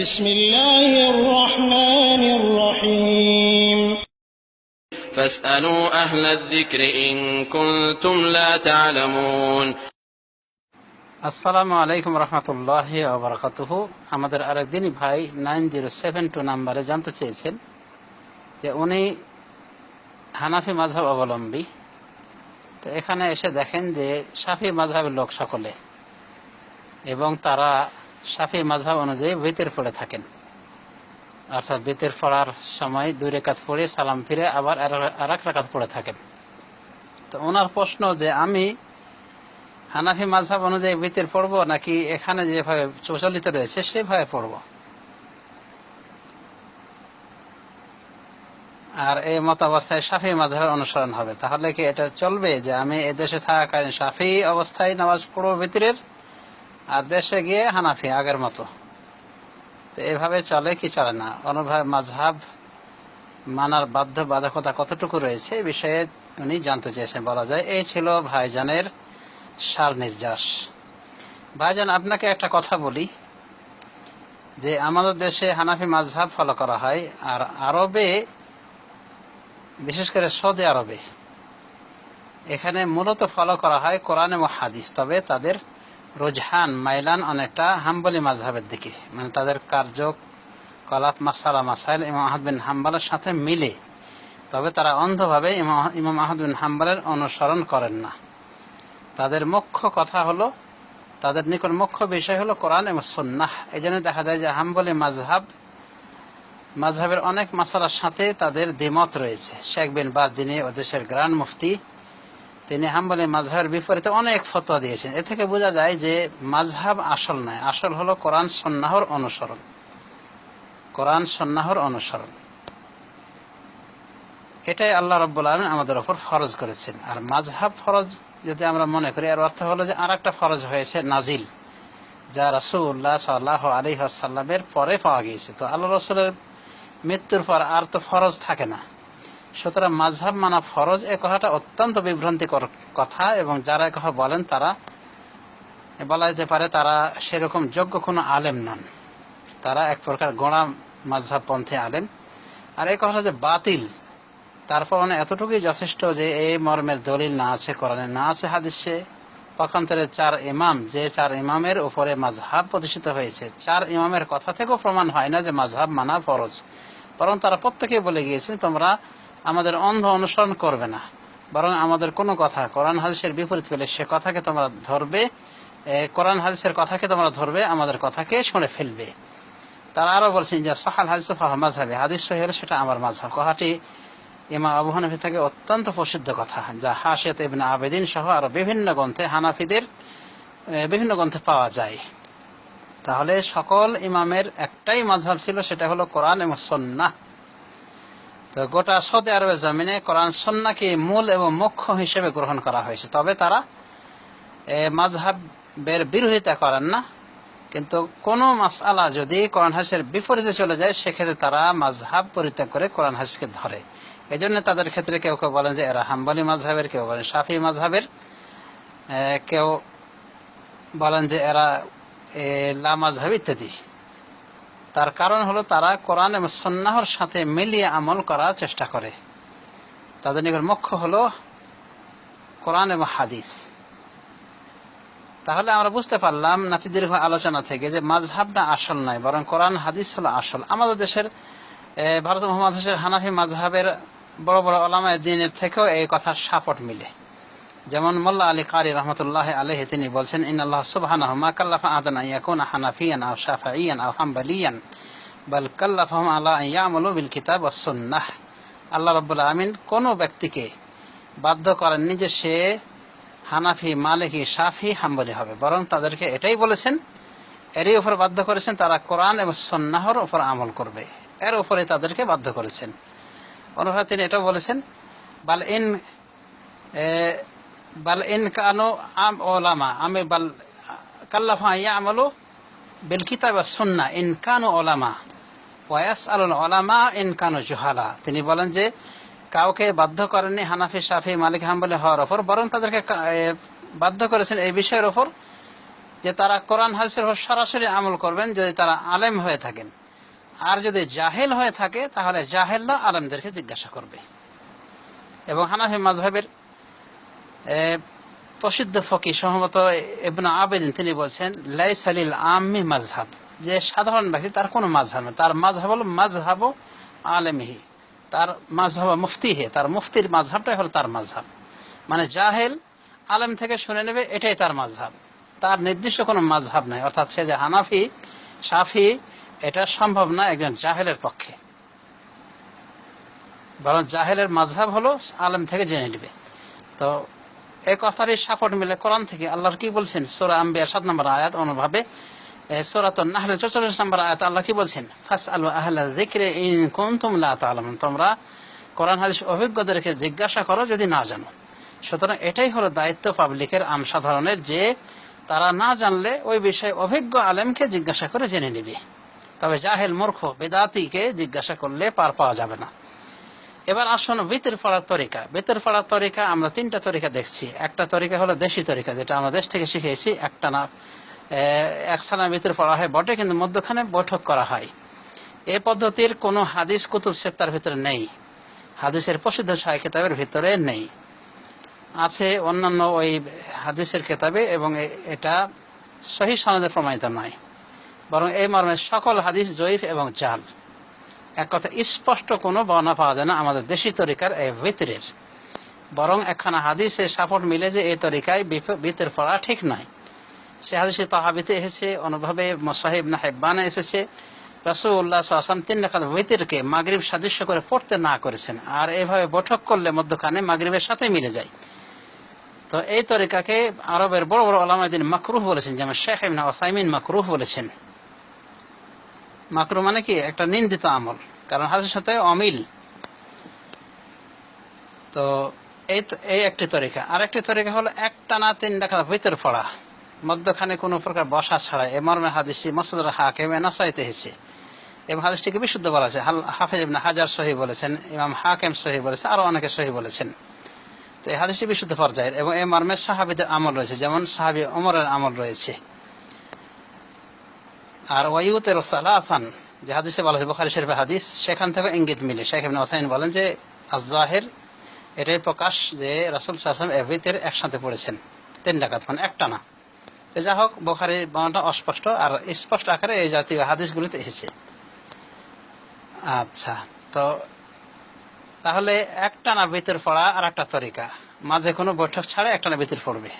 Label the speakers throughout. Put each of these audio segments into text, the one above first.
Speaker 1: بسم الله الرحمن الرحيم
Speaker 2: فاسألوا أهل الذكر إن كنتم لا تعلمون
Speaker 3: আসসালামু আলাইকুম রহমতুল্লাহ ওবরাকাতুহ। আমাদের আরেকদিনই ভাই 9072 নাম্বারে জানতে চেয়েছেন যে উনি হানাফি মাযহাব অবলম্বী, তো এখানে এসে দেখেন যে শাফি মাযহাবের লোক সকলে, এবং তারা শাফি মাযহাব অনুযায়ী ভিতর পড়ে থাকেন, অর্থাৎ ভিতর পড়ার সময় 2 রাকাত পড়ে সালাম ফিরে আবার আর এক রাকাত পড়ে থাকেন। তো ওনার প্রশ্ন যে আমি হানাফি মাযহাব অনুযায়ী ভিতর পড়বো নাকি এখানে যেভাবে প্রচলিত রয়েছে সেভাবে পড়বো, আর এই মত অবস্থায় শাফি মাযহাবের অনুসরণ হবে, তাহলে কি এটা চলবে যে আমি এদেশে থাকাকালীন শাফি অবস্থায় নামাজ পড়বো ভিতরের, আর দেশে গিয়ে হানাফি আগের মতো? তো এভাবে চলে কি চলে না, অনুভাবে মাযহাব মানার বাধ্যবাধকতা কতটুকু রয়েছে এই বিষয়ে উনি জানতে চেয়েছেন। বলা যায় এই ছিল ভাইজানের সার নির্যাস। ভাইজান, আপনাকে একটা কথা বলি যে আমাদের দেশে হানাফি মাযহাব ফলো করা হয়, আর আরবে, বিশেষ করে সৌদি আরবে, এখানে মূলত ফলো করা হয় কোরআন এবং হাদিস। তবে তাদের রুজহান মাইলান অনেকটা হাম্বলি মাযহাবের দিকে, মানে তাদের কার্যকলাপ মাসাইল ইমাম আহমদ বিন হাম্বলের সাথে মিলে। তবে তারা অন্ধভাবে ইমাম আহমদ বিন হাম্বলের অনুসরণ করেন না। তাদের মুখ্য কথা হলো, তাদের নিকট মুখ্য বিষয় হলো কোরআন এবং সুন্নাহ। এই জন্য দেখা যায় যে হাম্বলি মাযহাবের অনেক মাসালার সাথে তাদের দ্বিমত রয়েছে। শেখ বিন বাজ, যিনি ওদেশের গ্র্যান্ড মুফতি, তিনি হাম্বলি মাযহাবের বিপরীতে অনেক ফতোয়া দিয়েছেন। এ থেকে বোঝা যায় যে মাযহাব আসল নয়, আসল হলো কোরআন সুন্নাহর অনুসরণ। কোরআন সুন্নাহর অনুসরণ এটাই আল্লাহ রাব্বুল আলামিন আমাদের উপর ফরজ করেছেন। আর মাযহাব ফরজ যদি আমরা মনে করি, এর অর্থ হলো যে আরেকটা ফরজ হয়েছে নাজিল, যা রাসূলুল্লাহ সাল্লাল্লাহু আলাইহি ওয়াসাল্লামের পরে পাওয়া গিয়েছে। তো আল্লাহ রাসূলের মৃত্যুর পর আর তো ফরজ থাকে না, সুতরাং মাযহাব মানা ফরজ, এ কথাটা অত্যন্ত বিভ্রান্তিকর কথা। এবং যারা এ কথা বলেন তারা, বলা যেতে পারে, তারা সেরকম যোগ্য কোনো আলেম নন, তারা এক প্রকার গোঁড়া মাযহাবপন্থী আলেম। আর এই কথা যে বাতিল, তারপর মানে এতটুকুই যথেষ্ট যে এই মর্মের দলিল না আছে কোরআনে, না আছে হাদিসে। পক্ষান্তরে 4 ইমাম, যে 4 ইমামের উপরে মাযহাব প্রতিষ্ঠিত হয়েছে, 4 ইমামের কথা থেকেও প্রমাণ হয় না যে মাযহাব মানা ফরজ। বরং তারা প্রত্যেকেই বলে গিয়েছে তোমরা আমাদের অন্ধ অনুসরণ করবে না, বরং আমাদের কোনো কথা কোরআন হাদিসের বিপরীত পেলে সে কথাকে তোমরা ধরবে, কোরআন হাদিসের কথাকে তোমরা ধরবে, আমাদের কথাকে শুনে ফেলবে। তারা আরো বলছেন যে সহাল হাদিস ফাহুয়া মাযহাবি, হাদিস সহিহ হলে সেটা আমার মাযহাব। কথাটি ইমাম আবু হানিফা থেকে অত্যন্ত প্রসিদ্ধ কথা, যা হাশিয়াত ইবনে আবেদিন সহ আরো বিভিন্ন গ্রন্থে, হানাফিদের বিভিন্ন গ্রন্থে পাওয়া যায়। তাহলে সকল ইমামের একটাই মাযহাব ছিল, সেটা হলো কোরআন এবং সুন্নাহ। তো গোটা সৌদি আরবের জমিনে কোরআন সুন্নাহকে মূল এবং মুখ্য হিসেবে গ্রহণ করা হয়েছে। তবে তারা মাযহাবের বিরোধিতা করেন না, কিন্তু কোন মাসআলা যদি কোরআন হাদিসের বিপরীতে চলে যায়, সেক্ষেত্রে তারা মাযহাব পরিত্যাগ করে কোরআন হাদিসকে ধরে। এই জন্য তাদের ক্ষেত্রে কেউ কেউ বলেন যে এরা হাম্বলি মাযহাবের, কেউ বলেন শাফি মাযহাবের, কেউ বলেন যে এরা লা মাযহাব ইত্যাদি। তার কারণ হলো তারা কোরআন এবং সুন্নাহর সাথে মিলিয়ে আমল করার চেষ্টা করে। তাদের নিকট মুখ্য হলো কোরআন এবং হাদিস। তাহলে আমরা বুঝতে পারলাম নাতি দীর্ঘ আলোচনা থেকে যে মাযহাবটা আসল নয়, বরং কোরআন হাদিস হলো আসল। আমাদের দেশের ভারত মহাদেশের হানাফি মাযহাবের বড় বড় উলামায়ে দ্বীনের থেকেও এই কথার সাপোর্ট মিলে। যেমন মোল্লা আলী কারি রহমতুল্লাহ আলাইহি, তিনি বলছেন ইন্নাল্লাহ সুবহানাহু মা কাল্লাফা আহাদান আন ইয়াকুনা হানাফিয়ান আও শাফিঈয়ান আও হাম্বলিয়ান বাল কাল্লাফাহুম আলা আন ইয়ামালু বিল কিতাব ওয়াস সুন্নাহ। আল্লাহ রাব্বুল আমিন কোন ব্যক্তিকে বাধ্য করেননি যে সে হানাফি, মালিকি, শাফি, হাম্বলি হবে, বরং তাদেরকে এটাই বলেছেন, এরই উপর বাধ্য করেছেন তারা কোরআন এবং সুন্নাহর উপর আমল করবে, এর উপরে তাদেরকে বাধ্য করেছেন। অনুভব তিনি এটাও বলেছেন বাল ইন কানু উলামা আমি বাল কাল্লাফা ইয়ামালু বিল কিতাব ওয়াস সুন্নাহ ইন কানু উলামা ওয়া ইয়াসআলুল উলামা ইন কানু জুহালা। তিনি বলেন যে কাউকে বাধ্য করেননি হানাফি, শাফি, মালিক, হাম্বলি হওয়ার উপর, বরং তাদেরকে বাধ্য করেছেন এই বিষয়ের উপর যে তারা কোরআন হাদিসের উপর সরাসরি আমল করবেন যদি তারা আলেম হয়ে থাকেন, আর যদি জাহেল হয়ে থাকে তাহলে জাহেলরা আলেমদেরকে জিজ্ঞাসা করবে। এবং হানাফি মাযহাবের প্রসিদ্ধ ফকি সম্ভবত ইবনে আবেদিন তিনি বলছেন লাইসা লিল আম্মি মাযহাব, যে সাধারণ ব্যক্তি তার কোনো মাযহাব নেই, তার মাযহাব হলো মাযহাব আলেমহি, তার মাযহাব মুফতিহি, তার মুফতির মাযহাবটাই হলো তার মাযহাব। মানে জাহেল আলেম থেকে শুনে নেবে, এটাই তার মাযহাব, তার নির্দিষ্ট কোনো মাযহাব নাই। অর্থাৎ সে যে হানাফি শাফি এটা সম্ভব না একজন জাহেলের পক্ষে, বরং জাহেলের মাযহাব হলো আলেম থেকে জেনে নেবে। তো এই কথারই সাপোর্ট মিলে কোরআন থেকে। আল্লাহর কি বলছেন সূরা আম্বিয়া 7 নম্বর আয়াত, অনুভাবে সূরাতুন নাহল 44 নম্বর আয়াত আল্লাহ কি বলছেন, ফাসআলু আহলা যিকরি ইন কুনতুম লা তা'লামুন, তোমরা কোরআন হাদিস অভিজ্ঞদেরকে জিজ্ঞাসা করো যদি না জানো। সুতরাং এটাই হলো দায়িত্ব পাবলিকের, আম সাধারণের, যে তারা না জানলে ওই বিষয়ে অভিজ্ঞ আলেমকে জিজ্ঞাসা করে জেনে নেবে। তবে জাহেল মূর্খ বেদাতীকে জিজ্ঞাসা করলে পার পাওয়া যাবে না। এবার আসুন বিতর পড়ার তরিকা। বিতর পড়ার তরিকা আমরা 3টা তরিকা দেখছি। একটা তরিকা হলো দেশি তরিকা, যেটা আমরা দেশ থেকে শিখেছি। একটা না এক সালামে বিতর পড়া হয় বটে, কিন্তু মধ্যখানে বৈঠক করা হয়। এই পদ্ধতির কোনো হাদিস কুতুব সিত্তার ভিতরে নেই, হাদিসের প্রসিদ্ধ 6 কিতাবের ভিতরে নেই, আছে অন্যান্য ওই হাদিসের কিতাবে, এবং এটা সহিহ সনদে প্রমাণিত নয়, বরং এই মর্মে সকল হাদিস জয়ীফ এবং জাল। এক কথা স্পষ্ট কোনো বর্ণনা পাওয়া যায় না আমাদের দেশি তরিকার এই বিতরের, বরং একখানা হাদিসে সাপোর্ট মিলে যে এই তরিকায় বিতর পড়া ঠিক নয়। সে হাদিসে তাহাবিতে এসেছে, অনুভাবে মুসাহিব ইবনে হিব্বানে এসেছে, রাসূলুল্লাহ সাল্লাল্লাহু আলাইহি ওয়াসাল্লাম 3 রাকাত বিতরকে মাগরিব সাদৃশ্য করে পড়তে না করেছেন, আর এইভাবে বৈঠক করলে মধ্যখানে মাগরিবের সাথে মিলে যায়। তো এই তরিকাকে আরবের বড় বড় উলামায়ে দ্বীন মাকরুহ বলেছেন, যেমন শেখ ইবনে উসাইমিন মাকরুহ বলেছেন। মাকরুহ মানে কি, একটা নিন্দিত আমল, কারণ হাদিসের সাথে অমিল। তো এই একটি তরিকা। আর একটি তরিকা হলো একটানা 3 রাকাত বিতর পড়া, মধ্যখানে কোনো প্রকার বসা ছাড়া। এ মর্মে হাদিসটি মুসনাদ হাকিম নাসাইতে এসেছে, এবং হাদিসটিকে বিশুদ্ধ বলা হয়েছে। হাফেজ ইবনে হাজার সহিহ বলেছেন, ইমাম হাকিম সহিহ বলেছেন, আরো অনেকে সহিহ বলেছেন। তো এই হাদিসটি বিশুদ্ধ পর্যায়ের, এবং এই মর্মে সাহাবীদের আমল রয়েছে, যেমন সাহাবী ওমরের আমল রয়েছে। আর ওয়ায়ুতের সালাসান যে হাদিসে বলা হয়েছে, বুখারী শরীফের হাদিস, সেখান থেকে ইঙ্গিত মিলে শেখ ইবনে উসাইমিন বলেন যে আয-যাহির এটাই প্রকাশ যে রাসূল সাল্লাল্লাহু আলাইহি ওয়াসাল্লাম এভিতের একসাথে পড়েছেন 3 রাকাত, মানে একটানা। তো যা হোক, বুখারীর বর্ণনাটা অস্পষ্ট, আর স্পষ্ট আকারে এই জাতীয় হাদিসগুলিতে এসেছে। আচ্ছা, তো তাহলে একটানা বিতর পড়া আর একটা তরিকা, মাঝে কোনো বৈঠক ছাড়া একটানা বিতর পড়বে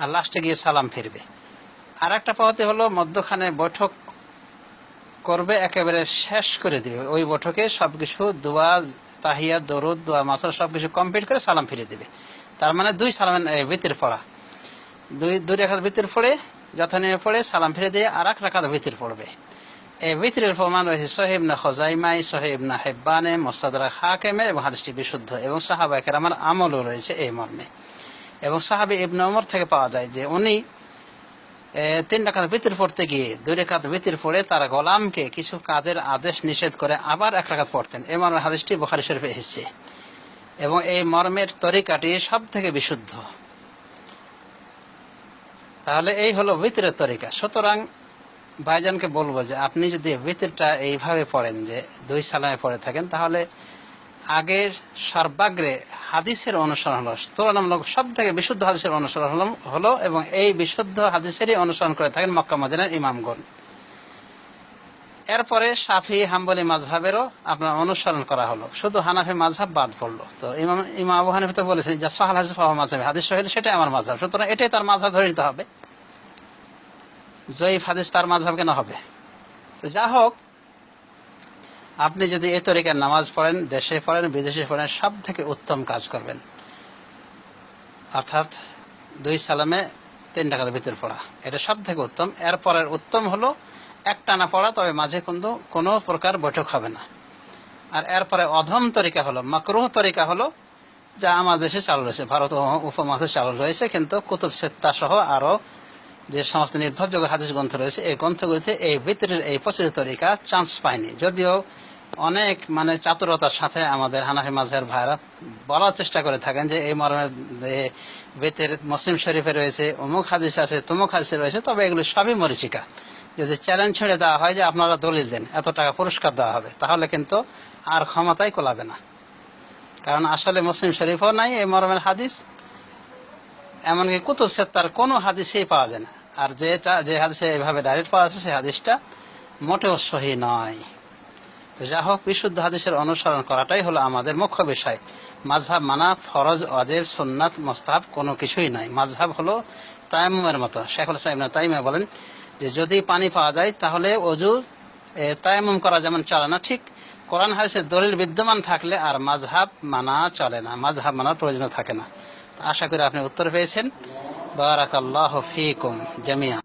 Speaker 3: আর লাস্টে গিয়ে সালাম ফিরবে। আর একটা পদ্ধতি হলো মধ্যখানে বৈঠক করবে, একেবারে শেষ করে দিবে, ওই বৈঠকে সবকিছু দোয়া তাহিয়াত দরুদ দোয়া মাসআলা সবকিছু কমপ্লিট করে সালাম ফিরে দিবে। তার মানে 2 সালামের বিতর পড়া, 2 রাকাত বিতর পড়ে যথানিয়মে পড়ে সালাম ফিরে দিয়ে আর 1 রাকাত বিতর পড়বে। এই বিতরের প্রমাণ রয়েছে সহিহ ইবনে খুজাইমাহ, সহিহ ইবনে হিব্বানে, মুস্তাদরাক হাকিমে, এবং হাদিসটি বিশুদ্ধ, এবং সাহাবায়ে কেরামের আমলও রয়েছে এই মর্মে। এবং সাহাবী ইবনে ওমর থেকে পাওয়া যায় যে উনি 3 রাকাত বিতর পড়তে গিয়ে 2 রাকাত বিতর পড়ে তার গোলামকে কিছু কাজের আদেশ নিষেধ করে আবার 1 রাকাত পড়তেন। এই মর্মের হাদিসটি বুখারী শরীফে এসেছে, এবং এই মর্মের তরিকাটি সব থেকে বিশুদ্ধ। তাহলে এই হলো বিতরের তরিকা। সুতরাং ভাইজানকে বলবো যে আপনি যদি বিতরটা এইভাবে পড়েন যে 2 সালামে পড়ে থাকেন, তাহলে আগের সর্বাগ্রে হাদিসের অনুসরণ হলো, তুলনামূলক সব থেকে বিশুদ্ধ হাদিসের অনুসরণ হলো, এবং এই বিশুদ্ধ হাদিসেরই অনুসরণ করে থাকেন মক্কা মদিনার ইমামগণ। এরপরে শাফি হাম্বলি মাযহাবেরও আপনার অনুসরণ করা হলো, শুধু হানাফি মাযহাব বাদ পড়লো। তো ইমাম আবু হানিফা তো বলেছেন যে সাহাল হাদিস ফাহুয়া মাযহাবি, হাদিস সহিহ সেটাই আমার মাযহাব, সুতরাং এটাই তার মাযহাব ধরে নিতে হবে, জয়ীফ হাদিস তার মাযহাব কেন হবে। তো যা হোক, আপনি যদি এই তরিকার নামাজ পড়েন, দেশে পড়েন বিদেশে পড়েন, সব থেকে উত্তম কাজ করবেন, অর্থাৎ 2 সালামে 3 রাকাত বিতর পড়া, এটা সব থেকে উত্তম। এরপরের উত্তম হলো একটানা পড়া, তবে মাঝে কিন্তু কোনো প্রকার বৈঠক হবে না। আর এরপরে অধম তরিকা হলো, মাকরুহ তরিকা হলো, যা আমাদের দেশে চালু রয়েছে, ভারত উপমহাদেশে চালু রয়েছে, কিন্তু কুতুব সিত্তা সহ আরো যে সমস্ত নির্ভরযোগ্য হাদিস গ্রন্থ রয়েছে, এই গ্রন্থগুলিতে এই বিতরের এই প্রচলিত তরিকা চান্স পায়নি। যদিও অনেক মানে চাতুরতার সাথে আমাদের হানাফি মাযহাবের ভাইরা বলার চেষ্টা করে থাকেন যে এই মর্মের বেতের মুসলিম শরীফে রয়েছে, অমুক হাদিস আছে, তমুক হাদিসে রয়েছে, তবে এগুলো সবই মরীচিকা। যদি চ্যালেঞ্জ ছেড়ে দেওয়া হয় যে আপনারা দলিল দেন, এত টাকা পুরস্কার দেওয়া হবে, তাহলে কিন্তু আর ক্ষমতাই কোলাবে না। কারণ আসলে মুসলিম শরীফও নাই এই মর্মের হাদিস, এমনকি কুতুব সিত্তার কোনো হাদিসেই পাওয়া যায় না। আর যে হাদিসে এভাবে ডাইরেক্ট পাওয়া আছে সেই হাদিসটা মোটেও সহি নয়। তো যা হোক, বিশুদ্ধ হাদিসের অনুসরণ করাটাই হলো আমাদের মুখ্য বিষয়। মাযহাব মানা ফরজ, ওয়াজিব, সুন্নাত, মুস্তাহাব কোনো কিছুই নাই। মাযহাব হলো তায়াম্মুমের মতো। শেখুল ইসলাম ইবনে তাইমিয়া বলেন যে যদি পানি পাওয়া যায় তাহলে ওযু তায়াম্মুম করা যেমন চলে না, ঠিক কোরআন হাদিসের দলিল বিদ্যমান থাকলে আর মাযহাব মানা চলে না, মাযহাব মানার প্রয়োজন থাকে না। আশা করি আপনি উত্তর পেয়েছেন। বারাকাল্লাহু ফীকুম জামিআ।